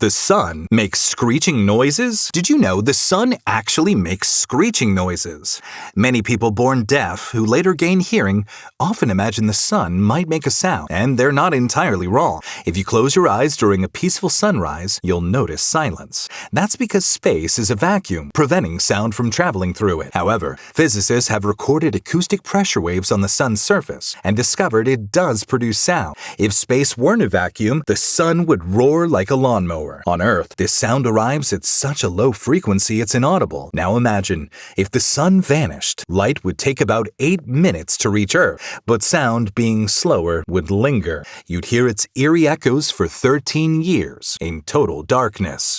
The sun makes screeching noises? Did you know the sun actually makes screeching noises? Many people born deaf who later gain hearing often imagine the sun might make a sound, and they're not entirely wrong. If you close your eyes during a peaceful sunrise, you'll notice silence. That's because space is a vacuum, preventing sound from traveling through it. However, physicists have recorded acoustic pressure waves on the sun's surface and discovered it does produce sound. If space weren't a vacuum, the sun would roar like a lawnmower. On Earth, this sound arrives at such a low frequency it's inaudible. Now imagine, if the sun vanished, light would take about 8 minutes to reach Earth, but sound, being slower, would linger. You'd hear its eerie echoes for 13 years in total darkness.